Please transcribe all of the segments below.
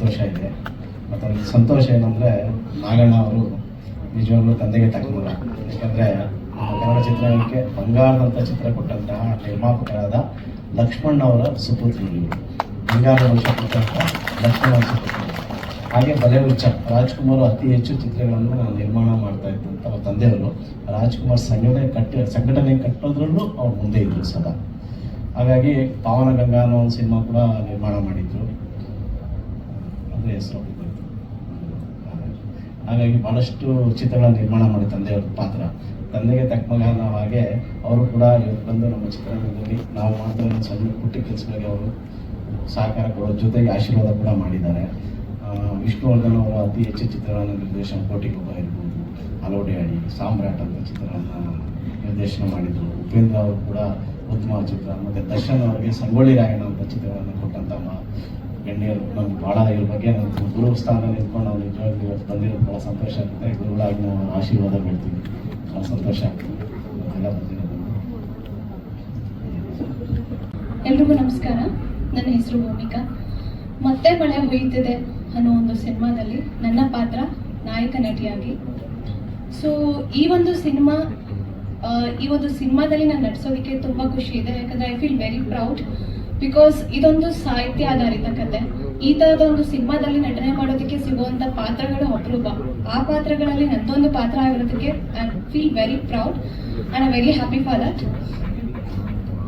ಸಂತೋಷ ಇದೆ. ಮತ್ತು ಒಂದು ಸಂತೋಷ ಏನಂದರೆ ನಾಗಣ್ಣ ಅವರು ನಿಜವಾಗ್ಲೂ ತಂದೆಗೆ ತಕ್ಕಮಲ್ಲ. ಯಾಕಂದರೆ ಕನ್ನಡ ಚಿತ್ರರಂಗಕ್ಕೆ ಬಂಗಾರದಂಥ ಚಿತ್ರ ಕೊಟ್ಟಂತಹ ನಿರ್ಮಾಪಕರಾದ ಲಕ್ಷ್ಮಣ್ ಅವರ ಸುಪುತ್ರಿ, ಬಂಗಾರದ ವಂಶ ಕೊಟ್ಟಂಥ ಲಕ್ಷ್ಮಣ್ ಅವರ ಸುಪುತ್ರಿ. ಹಾಗೆ ಬಲೆ ಹುಚ್ಚ ರಾಜ್ಕುಮಾರ್ ಅತಿ ಹೆಚ್ಚು ಚಿತ್ರಗಳನ್ನು ನಿರ್ಮಾಣ ಮಾಡ್ತಾ ಇದ್ದಂಥ ಅವ್ರ ತಂದೆಯವರು ರಾಜ್ಕುಮಾರ್ ಸಂಘಟನೆ ಕಟ್ಟೋದ್ರಲ್ಲೂ ಅವ್ರು ಮುಂದೆ ಇದ್ದರು ಸದಾ. ಹಾಗಾಗಿ ಪಾವನ ಗಂಗಾ ಅನ್ನೋ ಒಂದು ಸಿನಿಮಾ ಕೂಡ ನಿರ್ಮಾಣ ಮಾಡಿದ್ರು, ಅಂದರೆ ಹೆಸರು. ಹಾಗಾಗಿ ಭಾಳಷ್ಟು ಚಿತ್ರಗಳನ್ನು ನಿರ್ಮಾಣ ಮಾಡಿ ತಂದೆಯವ್ರ ಪಾತ್ರ, ತಂದೆಗೆ ತಕ್ಕ ಮಗ ಅನ್ನೋ ಹಾಗೆ ಅವರು ಕೂಡ ಇವತ್ತು ಬಂದು ನಮ್ಮ ಚಿತ್ರರಂಗದಲ್ಲಿ ನಾವು ಮಾಡ್ತಾ ಇರೋ ಸಣ್ಣ ಪುಟ್ಟ ಕೆಲಸಗಳಿಗೆ ಅವರು ಸಹಕಾರ ಕೊಡೋ ಜೊತೆಗೆ ಆಶೀರ್ವಾದ ಕೂಡ ಮಾಡಿದ್ದಾರೆ. ವಿಷ್ಣುವರ್ಧನ್ ಅವರು ಅತಿ ಹೆಚ್ಚು ಚಿತ್ರಗಳನ್ನು ನಿರ್ದೇಶನ, ಕೋಟಿಗೊಬ್ಬ ಇರ್ಬೋದು, ಅಲೋಡಿಯಾಡಿ, ಸಾಮ್ರಾಟ್ ಅಂತ ಚಿತ್ರಗಳನ್ನು ನಿರ್ದೇಶನ ಮಾಡಿದರು. ಉಪೇಂದ್ರ ಅವರು ಕೂಡ ಉತ್ತಮ ಚಿತ್ರ, ಮತ್ತು ದರ್ಶನ್ ಅವರಿಗೆ ಸಂಗೊಳ್ಳಿ ರಾಯಣ್ಣ ಅಂತ ಚಿತ್ರಗಳನ್ನು ಕೊಟ್ಟಂಥ ಗಣ್ಯರು. ನಮ್ಗೆ ಭಾಳ ಇದ್ರ ಬಗ್ಗೆ ನಾನು ಗುರು ಸ್ಥಾನ ನಿಂತ್ಕೊಂಡು ನಾವು ನಿಜವಾಗ್ಲೂ ಇವತ್ತು ಬಂದಿರೋದು ಭಾಳ ಸಂತೋಷ ಆಗುತ್ತೆ. ಗುರುಗಳಾಗಿ ನಾವು ಆಶೀರ್ವಾದ ಮಾಡ್ತೀವಿ, ಭಾಳ ಸಂತೋಷ ಆಗ್ತದೆ ಎಲ್ಲ ಬಂದಿರೋದು. ಎಲ್ರಿಗೂ ನಮಸ್ಕಾರ. ನನ್ನ ಹೆಸರು ಭೂಮಿಕಾ. ಮತ್ತೆ ಮಳೆ ಹುಯ್ಯುತ್ತಿದೆ ಅನ್ನೋ ಒಂದು ಸಿನಿಮಾದಲ್ಲಿ ನನ್ನ ಪಾತ್ರ ನಾಯಕ ನಟಿಯಾಗಿ. ಸೊ ಈ ಒಂದು ಸಿನಿಮಾದಲ್ಲಿ ನಾನು ನಟಿಸೋದಕ್ಕೆ ತುಂಬ ಖುಷಿ ಇದೆ. ಯಾಕಂದರೆ I feel very proud, because ಇದೊಂದು ಸಾಹಿತ್ಯ ಆಧಾರಿತ ಕತೆ. ಈ ಥರದ ಒಂದು ಸಿನಿಮಾದಲ್ಲಿ ನಟನೆ ಮಾಡೋದಕ್ಕೆ ಸಿಗುವಂಥ ಪಾತ್ರಗಳು ಅಪರೂಪ. ಆ ಪಾತ್ರಗಳಲ್ಲಿ ನನ್ನದೊಂದು ಪಾತ್ರ ಆಗಿರೋದಕ್ಕೆ I feel very proud and I very happy for that.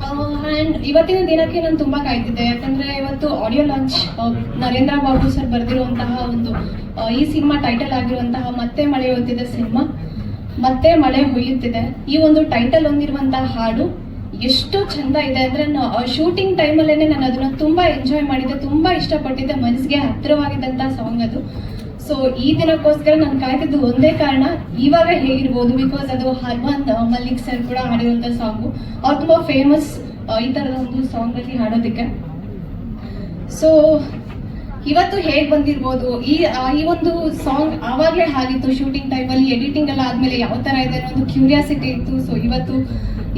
And ಇವತ್ತಿನ ದಿನಕ್ಕೆ ನಾನು ತುಂಬ ಕಾಯ್ತಿದ್ದೆ, ಯಾಕಂದರೆ ಇವತ್ತು audio launch Narendra Babu sir ಬರೆದಿರುವಂತಹ ಒಂದು ಈ ಸಿನಿಮಾ ಟೈಟಲ್ ಆಗಿರುವಂತಹ ಮತ್ತೆ ಮಳೆ ಹೊಯ್ಯುತ್ತಿದೆ ಸಿನಿಮಾ, ಮತ್ತೆ ಮಳೆ ಹುಯ್ಯುತ್ತಿದೆ. ಈ ಒಂದು ಟೈಟಲ್ ಹೊಂದಿರುವಂತಹ ಹಾಡು ಎಷ್ಟು ಚಂದ ಇದೆ ಅಂದರೆ, ಶೂಟಿಂಗ್ ಟೈಮಲ್ಲೇ ನಾನು ಅದನ್ನು ತುಂಬ ಎಂಜಾಯ್ ಮಾಡಿದ್ದೆ, ತುಂಬ ಇಷ್ಟಪಟ್ಟಿದ್ದೆ, ಮನಸ್ಸಿಗೆ ಹತ್ತಿರವಾಗಿದ್ದಂಥ ಸಾಂಗ್ ಅದು. ಸೊ ಈ ದಿನಕ್ಕೋಸ್ಕರ ನಾನು ಕಾಯ್ತಿದ್ದು ಒಂದೇ ಕಾರಣ, ಇವಾಗ ಹೇಗಿರ್ಬೋದು, ಬಿಕಾಸ್ ಅದು ಹರ್ಮನ್ ಮಲ್ಲಿಕ್ ಸರ್ ಕೂಡ ಹಾಡಿರುವಂಥ ಸಾಂಗು. ಅವ್ರು ತುಂಬ ಫೇಮಸ್ ಈ ಥರದ ಒಂದು ಸಾಂಗಲ್ಲಿ ಹಾಡೋದಕ್ಕೆ. ಸೊ ಇವತ್ತು ಹೇಗೆ ಬಂದಿರ್ಬೋದು, ಈ ಒಂದು ಸಾಂಗ್ ಆವಾಗಲೇ ಹಾಗಿತ್ತು ಶೂಟಿಂಗ್ ಟೈಮಲ್ಲಿ. ಎಡಿಟಿಂಗ್ ಎಲ್ಲ ಆದಮೇಲೆ ಯಾವ ಥರ ಇದೆ ಅನ್ನೋದು ಕ್ಯೂರಿಯಾಸಿಟಿ ಇತ್ತು. ಸೊ ಇವತ್ತು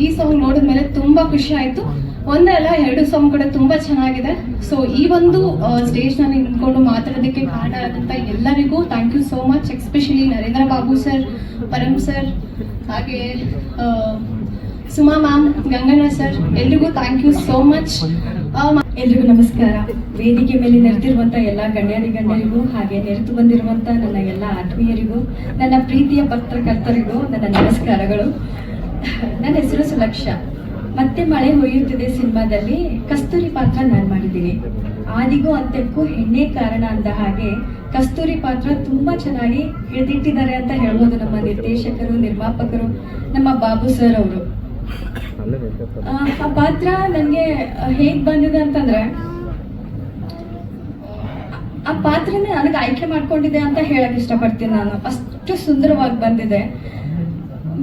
ಈ ಸಾಂಗ್ ನೋಡಿದ್ಮೇಲೆ ತುಂಬ ಖುಷಿ ಆಯಿತು. ಒಂದೇ ಅಲ್ಲ, 2 ಸಾಂಗ್ ಕೂಡ ತುಂಬ ಚೆನ್ನಾಗಿದೆ. ಸೊ ಈ ಒಂದು ಸ್ಟೇಜ್ನಲ್ಲಿ ನಿಂತ್ಕೊಂಡು ಮಾತಾಡೋದಕ್ಕೆ ಕಾರಣ ಆದಂಥ ಎಲ್ಲರಿಗೂ thank you so much. Especially Narendra Babu sir, Param sir, ಹಾಗೆ ಸುಮಾ ಮ್ಯಾಮ್, ಗಂಗಣ್ಣ ಸರ್, ಎಲ್ರಿಗೂ ಥ್ಯಾಂಕ್ ಯು ಸೋ ಮಚ್. ಎಲ್ರಿಗೂ ನಮಸ್ಕಾರ. ವೇದಿಕೆ ಮೇಲೆ ನೆರೆದಿರುವಂಥ ಎಲ್ಲ ಗಣ್ಯರಿಗೂ ಹಾಗೆ ನೆರೆದು ಬಂದಿರುವಂಥ ನನ್ನ ಎಲ್ಲ ಆತ್ಮೀಯರಿಗೂ, ನನ್ನ ಪ್ರೀತಿಯ ಪತ್ರಕರ್ತರಿಗೂ ನನ್ನ ನಮಸ್ಕಾರಗಳು. ನನ್ನ ಹೆಸರು ಸುಲಕ್ಷ. ಮತ್ತೆ ಮಳೆ ಹೊಯ್ಯುತ್ತಿದೆ ಸಿನಿಮಾದಲ್ಲಿ ಕಸ್ತೂರಿ ಪಾತ್ರ ನಾನು ಮಾಡಿದ್ದೀನಿ. ಆದಿಗೂ ಅಂತ್ಯಕ್ಕೂ ಹೆಣ್ಣೆ ಕಾರಣ ಅಂದ ಹಾಗೆ ಕಸ್ತೂರಿ ಪಾತ್ರ ತುಂಬ ಚೆನ್ನಾಗಿ ಹಿಡಿದಿಟ್ಟಿದ್ದಾರೆ ಅಂತ ಹೇಳ್ಬೋದು ನಮ್ಮ ನಿರ್ದೇಶಕರು, ನಿರ್ಮಾಪಕರು, ನಮ್ಮ ಬಾಬು ಸರ್ ಅವರು. ಆ ಪಾತ್ರ ನನಗೆ ಹೇಗೆ ಬಂದಿದೆ ಅಂತಂದ್ರೆ, ಆ ಪಾತ್ರನೇ ನನಗೆ ಆಯ್ಕೆ ಮಾಡ್ಕೊಂಡಿದೆ ಅಂತ ಹೇಳಕ್ ಇಷ್ಟಪಡ್ತೀನಿ ನಾನು. ಅಷ್ಟು ಸುಂದರವಾಗಿ ಬಂದಿದೆ.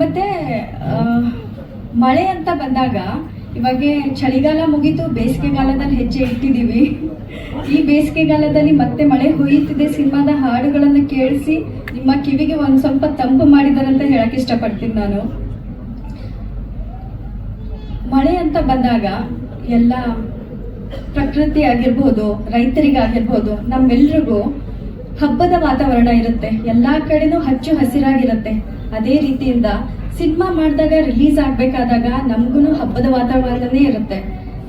ಮತ್ತೆ ಮಳೆ ಅಂತ ಬಂದಾಗ ಇವಾಗ ಚಳಿಗಾಲ ಮುಗೀತು, ಬೇಸಿಗೆಗಾಲದಲ್ಲಿ ಹೆಜ್ಜೆ ಇಟ್ಟಿದ್ದೀವಿ. ಈ ಬೇಸಿಗೆಗಾಲದಲ್ಲಿ ಮತ್ತೆ ಮಳೆ ಹುಯ್ಯುತ್ತಿದೆ ಸಿನಿಮಾದ ಹಾಡುಗಳನ್ನು ಕೇಳಿಸಿ ನಿಮ್ಮ ಕಿವಿಗೆ ಒಂದು ಸ್ವಲ್ಪ ತಂಪು ಮಾಡಿದ್ದಾರೆ ಅಂತ ಹೇಳಕ್ ಇಷ್ಟಪಡ್ತೀನಿ ನಾನು. ಮಳೆ ಅಂತ ಬಂದಾಗ ಎಲ್ಲ ಪ್ರಕೃತಿ ಆಗಿರ್ಬೋದು, ರೈತರಿಗಾಗಿರ್ಬೋದು, ನಮ್ಮೆಲ್ರಿಗೂ ಹಬ್ಬದ ವಾತಾವರಣ ಇರುತ್ತೆ. ಎಲ್ಲ ಕಡೆನೂ ಹಚ್ಚು ಹಸಿರಾಗಿರುತ್ತೆ. ಅದೇ ರೀತಿಯಿಂದ ಸಿನಿಮಾ ಮಾಡಿದಾಗ, ರಿಲೀಸ್ ಆಗಬೇಕಾದಾಗ ನಮಗೂ ಹಬ್ಬದ ವಾತಾವರಣನೇ ಇರುತ್ತೆ.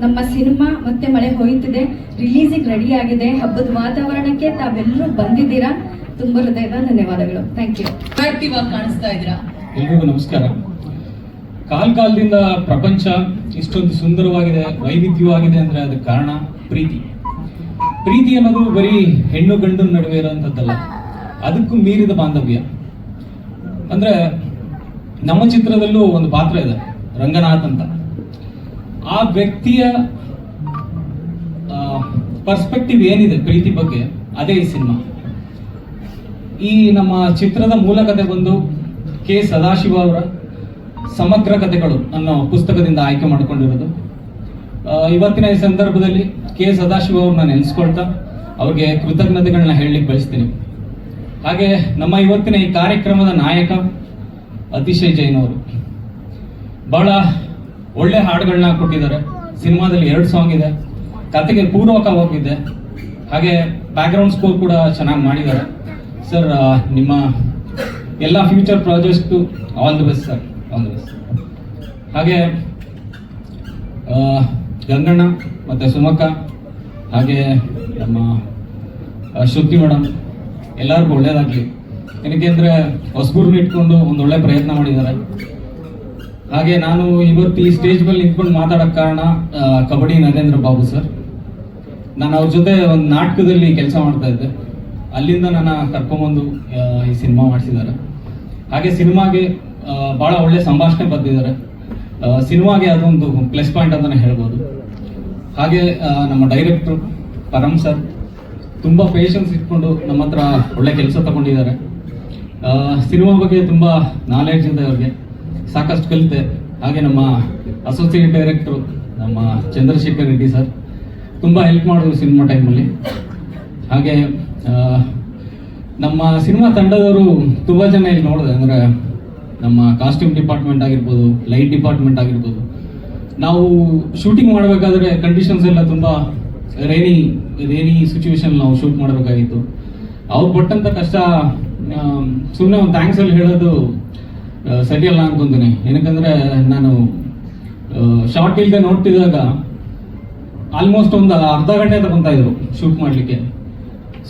ನಮ್ಮ ಸಿನಿಮಾ ಮತ್ತೆ ಮಳೆ ಹೋಯ್ತಿದೆ ರಿಲೀಸಿಗೆ ರೆಡಿ ಆಗಿದೆ. ಹಬ್ಬದ ವಾತಾವರಣಕ್ಕೆ ತಾವೆಲ್ಲರೂ ಬಂದಿದ್ದೀರಾ. ತುಂಬ ಹೃದಯದ ಧನ್ಯವಾದಗಳು. Thank you. ಕಾಣಿಸ್ತಾ ಇದ್ದೀರಾ? ಎಲ್ರಿಗೂ ನಮಸ್ಕಾರ. ಕಾಲದಿಂದ ಪ್ರಪಂಚ ಇಷ್ಟೊಂದು ಸುಂದರವಾಗಿದೆ, ವೈವಿಧ್ಯವಾಗಿದೆ ಅಂದರೆ ಅದಕ್ಕೆ ಕಾರಣ ಪ್ರೀತಿ. ಪ್ರೀತಿ ಅನ್ನೋದು ಬರೀ ಹೆಣ್ಣು ಗಂಡು ನಡುವೆ ಇರೋಂಥದ್ದಲ್ಲ, ಅದಕ್ಕೂ ಮೀರಿದ ಬಾಂಧವ್ಯ. ಅಂದ್ರೆ ನಮ್ಮ ಚಿತ್ರದಲ್ಲೂ ಒಂದು ಪಾತ್ರ ಇದೆ, ರಂಗನಾಥ್ ಅಂತ. ಆ ವ್ಯಕ್ತಿಯ ಪರ್ಸ್ಪೆಕ್ಟಿವ್ ಏನಿದೆ ಪ್ರೀತಿ ಬಗ್ಗೆ, ಅದೇ ಈ ಸಿನಿಮಾ. ಈ ನಮ್ಮ ಚಿತ್ರದ ಮೂಲ ಕಥೆ ಬಂದು ಕೆ ಸದಾಶಿವ ಅವರ ಸಮಗ್ರ ಕಥೆಗಳು ಅನ್ನೋ ಪುಸ್ತಕದಿಂದ ಆಯ್ಕೆ ಮಾಡಿಕೊಂಡಿರೋದು. ಇವತ್ತಿನ ಈ ಸಂದರ್ಭದಲ್ಲಿ ಕೆ ಸದಾಶಿವ ಅವ್ರನ್ನ ನೆನೆಸ್ಕೊಳ್ತಾ ಅವ್ರಿಗೆ ಕೃತಜ್ಞತೆಗಳನ್ನ ಹೇಳಲಿಕ್ಕೆ ಬಯಸ್ತೀನಿ. ಹಾಗೆ ನಮ್ಮ ಇವತ್ತಿನ ಈ ಕಾರ್ಯಕ್ರಮದ ನಾಯಕ ಅತಿಶಯ್ ಜೈನ್ ಅವರು ಬಹಳ ಒಳ್ಳೆ ಹಾಡುಗಳನ್ನ ಕೊಟ್ಟಿದ್ದಾರೆ. ಸಿನಿಮಾದಲ್ಲಿ 2 ಸಾಂಗ್ ಇದೆ, ಕತೆಗೆ ಪೂರ್ವಕವಾಗಿದೆ. ಹಾಗೆ ಬ್ಯಾಕ್ಗ್ರೌಂಡ್ ಸ್ಕೋರ್ ಕೂಡ ಚೆನ್ನಾಗಿ ಮಾಡಿದ್ದಾರೆ ಸರ್. ನಿಮ್ಮ ಎಲ್ಲ ಫ್ಯೂಚರ್ ಪ್ರಾಜೆಕ್ಟ್ಸ್ಗೂ all the best sir, all the best. ಹಾಗೆ ಗಂಗಣ್ಣ ಮತ್ತು ಸುಮಕ್ಕ ಹಾಗೆ ನಮ್ಮ ಶ್ರುತಿ ಮೇಡಮ್ ಎಲ್ಲರಿಗೂ ಒಳ್ಳೇದಾಗಲಿ. ಏನಕ್ಕೆ ಅಂದರೆ ಹೊಸಬೂರ್ನ ಇಟ್ಕೊಂಡು ಒಂದು ಒಳ್ಳೆ ಪ್ರಯತ್ನ ಮಾಡಿದ್ದಾರೆ. ಹಾಗೆ ನಾನು ಇವತ್ತು ಈ ಸ್ಟೇಜ್ ಮೇಲೆ ನಿಂತ್ಕೊಂಡು ಮಾತಾಡೋಕ್ಕೆ ಕಾರಣ ಕಬಡ್ಡಿ ನರೇಂದ್ರ ಬಾಬು ಸರ್. ನಾನು ಅವ್ರ ಜೊತೆ ಒಂದು ನಾಟಕದಲ್ಲಿ ಕೆಲಸ ಮಾಡ್ತಾ ಇದ್ದೆ, ಅಲ್ಲಿಂದ ನನ್ನ ಕರ್ಕೊಂಬಂದು ಈ ಸಿನಿಮಾ ಮಾಡಿಸಿದ್ದಾರೆ. ಹಾಗೆ ಸಿನಿಮಾಗೆ ಭಾಳ ಒಳ್ಳೆ ಸಂಭಾಷಣೆ ಬರೆದಿದ್ದಾರೆ. ಸಿನಿಮಾಗೆ ಅದೊಂದು ಪ್ಲಸ್ ಪಾಯಿಂಟ್ ಅಂತಲೇ ಹೇಳ್ಬೋದು. ಹಾಗೆ ನಮ್ಮ ಡೈರೆಕ್ಟ್ರು ಪರಮ್ ಸರ್ ತುಂಬ ಪೇಷನ್ಸ್ ಇಟ್ಕೊಂಡು ನಮ್ಮ ಹತ್ರ ಒಳ್ಳೆ ಕೆಲಸ ತಗೊಂಡಿದ್ದಾರೆ. ಸಿನಿಮಾ ಬಗ್ಗೆ ತುಂಬ ನಾಲೆಡ್ಜ್ ಇದೆ ಅವ್ರಿಗೆ, ಸಾಕಷ್ಟು ಕಲಿತೆ. ಹಾಗೆ ನಮ್ಮ ಅಸೋಸಿಯೇಟ್ ಡೈರೆಕ್ಟ್ರು ನಮ್ಮ ಚಂದ್ರಶೇಖರ್ ರೆಡ್ಡಿ ಸರ್ ತುಂಬ ಹೆಲ್ಪ್ ಮಾಡಿದ್ರು ಸಿನಿಮಾ ಟೈಮಲ್ಲಿ. ಹಾಗೆ ನಮ್ಮ ಸಿನಿಮಾ ತಂಡದವರು ತುಂಬ ಜನ ಇಲ್ಲಿ ನೋಡಿದೆ, ಅಂದರೆ ನಮ್ಮ ಕಾಸ್ಟ್ಯೂಮ್ ಡಿಪಾರ್ಟ್ಮೆಂಟ್ ಆಗಿರ್ಬೋದು, ಲೈಟ್ ಡಿಪಾರ್ಟ್ಮೆಂಟ್ ಆಗಿರ್ಬೋದು. ನಾವು ಶೂಟಿಂಗ್ ಮಾಡಬೇಕಾದ್ರೆ ಕಂಡೀಷನ್ಸ್ ಎಲ್ಲ ತುಂಬ ರೇನಿ ಸಿಚುವೇಶನ್ ನಾವು ಶೂಟ್ ಮಾಡಬೇಕಾಗಿತ್ತು. ಅವ್ರು ಪಟ್ಟಂಥ ಕಷ್ಟ ಸುಮ್ಮನೆ ಒಂದು ಥ್ಯಾಂಕ್ಸಲ್ಲಿ ಹೇಳೋದು ಸರಿಯಲ್ಲ ಅನ್ಕೊಂತೀನಿ. ಏನಕ್ಕಂದರೆ ನಾನು ಶಾರ್ಟ್ ಇಲ್ಲದೆ ನೋಡ್ತಿದ್ದಾಗ ಆಲ್ಮೋಸ್ಟ್ ಒಂದು ಅರ್ಧ ಗಂಟೆ ತಗೊತಾ ಇದ್ರು ಶೂಟ್ ಮಾಡಲಿಕ್ಕೆ.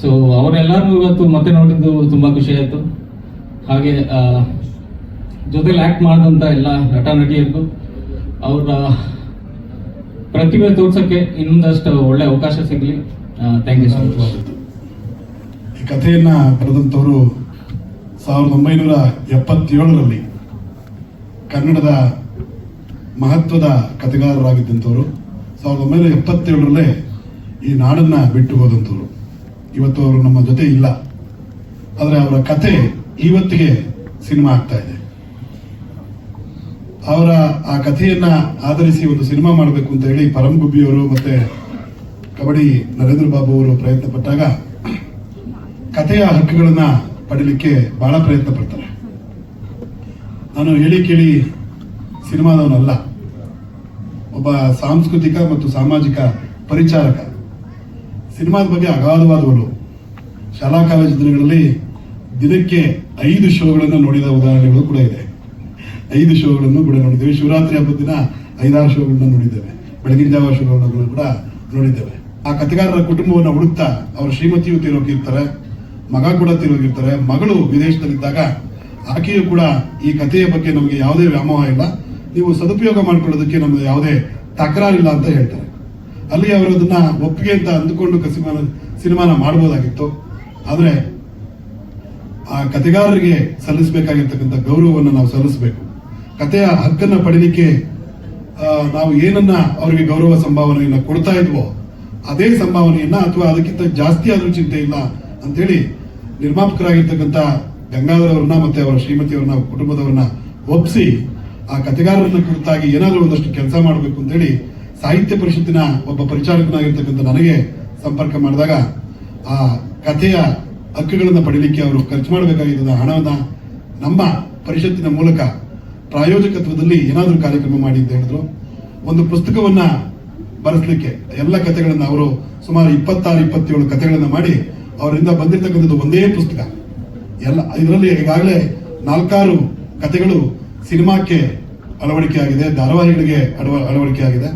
ಸೊ ಅವರೆಲ್ಲರೂ ಇವತ್ತು ಮತ್ತೆ ನೋಡಿದ್ದು ತುಂಬ ಖುಷಿ ಆಯಿತು. ಹಾಗೆ ಜೊತೆಲಿ ಆ್ಯಕ್ಟ್ ಮಾಡಿದಂಥ ಎಲ್ಲ ನಟ ನಟಿಯರಿಗೂ ಅವರ ಪ್ರತಿಭೆ ತೋರ್ಸೋಕ್ಕೆ ಇನ್ನೊಂದಷ್ಟು ಒಳ್ಳೆ ಅವಕಾಶ ಸಿಗಲಿ. Thank you so much. ಈ ಕಥೆಯನ್ನು ಬರೆದಂಥವರು 1977ರಲ್ಲಿ ಕನ್ನಡದ ಮಹತ್ವದ ಕಥೆಗಾರರಾಗಿದ್ದಂಥವರು. 1977ರಲ್ಲೇ ಈ ನಾಡನ್ನು ಬಿಟ್ಟು ಹೋದಂಥವ್ರು. ಇವತ್ತು ಅವರು ನಮ್ಮ ಜೊತೆ ಇಲ್ಲ, ಆದರೆ ಅವರ ಕತೆ ಇವತ್ತಿಗೆ ಸಿನಿಮಾ ಆಗ್ತಾ ಇದೆ. ಅವರ ಆ ಕಥೆಯನ್ನ ಆಧರಿಸಿ ಒಂದು ಸಿನಿಮಾ ಮಾಡಬೇಕು ಅಂತ ಹೇಳಿ ಪರಮ್ ಗುಬ್ಬಿಯವರು ಮತ್ತೆ ಕಬಡ್ಡಿ ನರೇಂದ್ರ ಬಾಬು ಅವರು ಪ್ರಯತ್ನ ಪಟ್ಟಾಗ ಕಥೆಯ ಹಕ್ಕುಗಳನ್ನ ಪಡೀಲಿಕ್ಕೆ ಬಹಳ ಪ್ರಯತ್ನ ಪಡ್ತಾರೆ. ನಾನು ಹೇಳಿ ಕೇಳಿ ಸಿನಿಮಾದವನಲ್ಲ, ಒಬ್ಬ ಸಾಂಸ್ಕೃತಿಕ ಮತ್ತು ಸಾಮಾಜಿಕ ಪರಿಚಾರಕ. ಸಿನಿಮಾದ ಬಗ್ಗೆ ಅಗಾಧವಾದ ಒಲವು. ಶಾಲಾ ಕಾಲೇಜು ದಿನಗಳಲ್ಲಿ ದಿನಕ್ಕೆ 5 ಶೋಗಳನ್ನು ನೋಡಿದ ಉದಾಹರಣೆಗಳು ಕೂಡ ಇದೆ. 5 ಶೋಗಳನ್ನು ಕೂಡ ನೋಡಿದ್ದೇವೆ. ಶಿವರಾತ್ರಿ ಹಬ್ಬದ ದಿನ 5-6 ಶೋಗಳನ್ನ ನೋಡಿದ್ದೇವೆ. ಬೆಳಗಿನ ಜಾವ ಶೋಗಳನ್ನು ಕೂಡ ನೋಡಿದ್ದೇವೆ. ಆ ಕಥೆಗಾರರ ಕುಟುಂಬವನ್ನು ಹುಡುಕ್ತಾ ಅವ್ರ ಶ್ರೀಮತಿಯು ತೀರೋಗಿರ್ತಾರೆ, ಮಗ ಕೂಡ ತೀರೋಗಿರ್ತಾರೆ. ಮಗಳು ವಿದೇಶದಲ್ಲಿದ್ದಾಗ ಆಕೆಯು ಕೂಡ ಈ ಕಥೆಯ ಬಗ್ಗೆ ನಮಗೆ ಯಾವುದೇ ವ್ಯಾಮೋಹ ಇಲ್ಲ, ನೀವು ಸದುಪಯೋಗ ಮಾಡ್ಕೊಳ್ಳೋದಕ್ಕೆ ನಮಗೆ ಯಾವುದೇ ತಕರಾರಿಲ್ಲ ಅಂತ ಹೇಳ್ತಾರೆ. ಅಲ್ಲಿ ಅವರು ಅದನ್ನ ಒಪ್ಪಿಗೆ ಅಂತ ಅಂದುಕೊಂಡು ಸಿನಿಮಾನ ಮಾಡ್ಬೋದಾಗಿತ್ತು. ಆದರೆ ಆ ಕಥೆಗಾರರಿಗೆ ಸಲ್ಲಿಸಬೇಕಾಗಿರ್ತಕ್ಕಂಥ ಗೌರವವನ್ನು ನಾವು ಸಲ್ಲಿಸಬೇಕು. ಕಥೆಯ ಹಕ್ಕನ್ನು ಪಡೀಲಿಕ್ಕೆ ನಾವು ಏನನ್ನ ಅವರಿಗೆ ಗೌರವ ಸಂಭಾವನೆಯನ್ನ ಕೊಡ್ತಾ ಇದ್ವೋ ಅದೇ ಸಂಭಾವನೆಯನ್ನ ಅಥವಾ ಅದಕ್ಕಿಂತ ಜಾಸ್ತಿ ಆದ್ರೂ ಚಿಂತೆ ಇಲ್ಲ ಅಂತೇಳಿ ನಿರ್ಮಾಪಕರಾಗಿರ್ತಕ್ಕಂಥ ಗಂಗಾಧರ್ ಅವ್ರನ್ನ ಮತ್ತೆ ಅವರ ಶ್ರೀಮತಿಯವ್ರನ್ನ ಕುಟುಂಬದವ್ರನ್ನ ಒಪ್ಪಿಸಿ ಆ ಕಥೆಗಾರರನ್ನ ಕುರಿತಾಗಿ ಏನಾದರೂ ಒಂದಷ್ಟು ಕೆಲಸ ಮಾಡಬೇಕು ಅಂತೇಳಿ ಸಾಹಿತ್ಯ ಪರಿಷತ್ತಿನ ಒಬ್ಬ ಪರಿಚಾರಕನಾಗಿರ್ತಕ್ಕಂಥ ನನಗೆ ಸಂಪರ್ಕ ಮಾಡಿದಾಗ ಆ ಕಥೆಯ ಹಕ್ಕುಗಳನ್ನು ಪಡೀಲಿಕ್ಕೆ ಅವರು ಖರ್ಚು ಮಾಡಬೇಕಾಗಿದ್ದ ಹಣವನ್ನ ನಮ್ಮ ಪರಿಷತ್ತಿನ ಮೂಲಕ ಪ್ರಾಯೋಜಕತ್ವದಲ್ಲಿ ಏನಾದರೂ ಕಾರ್ಯಕ್ರಮ ಮಾಡಿ ಅಂತ ಹೇಳಿದ್ರು. ಒಂದು ಪುಸ್ತಕವನ್ನ ಬರೆಸಲಿಕ್ಕೆ ಎಲ್ಲ ಕಥೆಗಳನ್ನ ಅವರು ಸುಮಾರು 26-27 ಕಥೆಗಳನ್ನ ಮಾಡಿ ಅವರಿಂದ ಬಂದಿರತಕ್ಕಂಥದ್ದು ಒಂದೇ ಪುಸ್ತಕ. ಎಲ್ಲ ಇದರಲ್ಲಿ ಈಗಾಗಲೇ 4-6 ಕಥೆಗಳು ಸಿನಿಮಾಕ್ಕೆ ಅಳವಡಿಕೆ ಆಗಿದೆ, ಧಾರಾವಾಹಿಗಳಿಗೆ ಅಳವಡಿಕೆ ಆಗಿದೆ.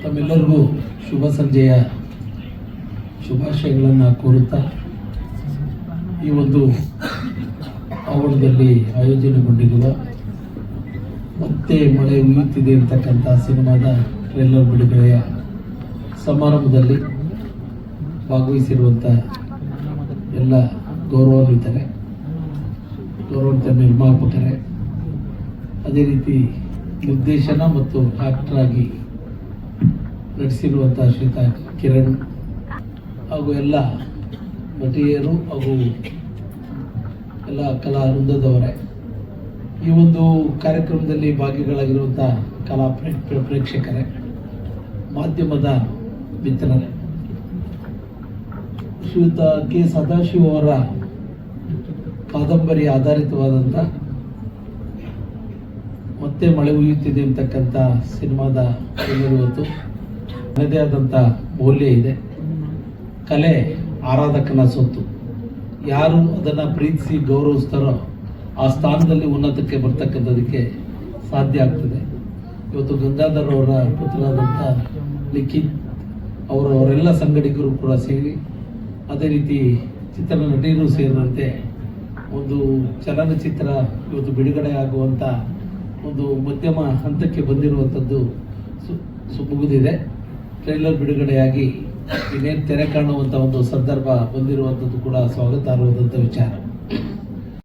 ತಮ್ಮೆಲ್ಲರಿಗೂ ಶುಭ ಸಂಜೆಯ ಶುಭಾಶಯಗಳನ್ನು ಕೋರುತ್ತಾ ಈ ಒಂದು ಆವರಣದಲ್ಲಿ ಆಯೋಜನೆಗೊಂಡಿರುವ ಮತ್ತೆ ಮಳೆ ಉಳಿಯುತ್ತಿದೆ ಇರತಕ್ಕಂಥ ಸಿನಿಮಾದ ಟ್ರೇಲರ್ ಬಿಡುಗಡೆಯ ಸಮಾರಂಭದಲ್ಲಿ ಭಾಗವಹಿಸಿರುವಂಥ ಎಲ್ಲ ಗೌರವಾನ್ವಿತ ನಿರ್ಮಾಪಕರೇ, ಅದೇ ರೀತಿ ನಿರ್ದೇಶನ ಮತ್ತು ಆಕ್ಟರ್ ಆಗಿ ನಟಿಸಿರುವಂಥ ಶ್ರೀತಾ ಕಿರಣ್ ಹಾಗೂ ಎಲ್ಲ ನಟಿಯರು ಹಾಗೂ ಎಲ್ಲ ಕಲಾ ವೃಂದದವರೇ, ಈ ಒಂದು ಕಾರ್ಯಕ್ರಮದಲ್ಲಿ ಭಾಗಿಗಳಾಗಿರುವಂಥ ಕಲಾ ಪ್ರೇಕ್ಷಕರೇ, ಮಾಧ್ಯಮದ ಮಿತ್ರರೇ, ಶ್ರೀಯುತ ಕೆ ಸದಾಶಿವ ಅವರ ಕಾದಂಬರಿ ಆಧಾರಿತವಾದಂಥ ಮತ್ತೆ ಮಳೆ ಉಳಿಯುತ್ತಿದೆ ಅಂತಕ್ಕಂಥ ಸಿನಿಮಾದ ಇವತ್ತು ನನ್ನದೇ ಆದಂಥ ಮೌಲ್ಯ ಇದೆ. ಕಲೆ ಆರಾಧಕನ ಸೊತ್ತು. ಯಾರು ಅದನ್ನು ಪ್ರೀತಿಸಿ ಗೌರವಿಸ್ತಾರೋ ಆ ಸ್ಥಾನದಲ್ಲಿ ಉನ್ನತಕ್ಕೆ ಬರ್ತಕ್ಕಂಥದಕ್ಕೆ ಸಾಧ್ಯ ಆಗ್ತದೆ. ಇವತ್ತು ಗಂಗಾಧರ್ ಅವರ ಪುತ್ರರಾದಂಥ ಲಿಖಿತ್ ಅವರೆಲ್ಲ ಸಂಗಡಿಗರು ಕೂಡ ಸೇರಿ, ಅದೇ ರೀತಿ ಚಿತ್ರನಟಿಯರು ಸೇರಿದಂತೆ ಒಂದು ಚಲನಚಿತ್ರ ಇವತ್ತು ಬಿಡುಗಡೆ ಆಗುವಂಥ ಒಂದು ಮಧ್ಯಮ ಹಂತಕ್ಕೆ ಬಂದಿರುವಂಥದ್ದು ಮುಗಿದಿದೆ. ಟ್ರೈಲರ್ ಬಿಡುಗಡೆಯಾಗಿ ಇನ್ನೇನು ತೆರೆ ಕಾಣುವಂಥ ಒಂದು ಸಂದರ್ಭ ಬಂದಿರುವಂಥದ್ದು ಕೂಡ ಸ್ವಾಗತಾರ್ಹವಾದಂಥ ವಿಚಾರ.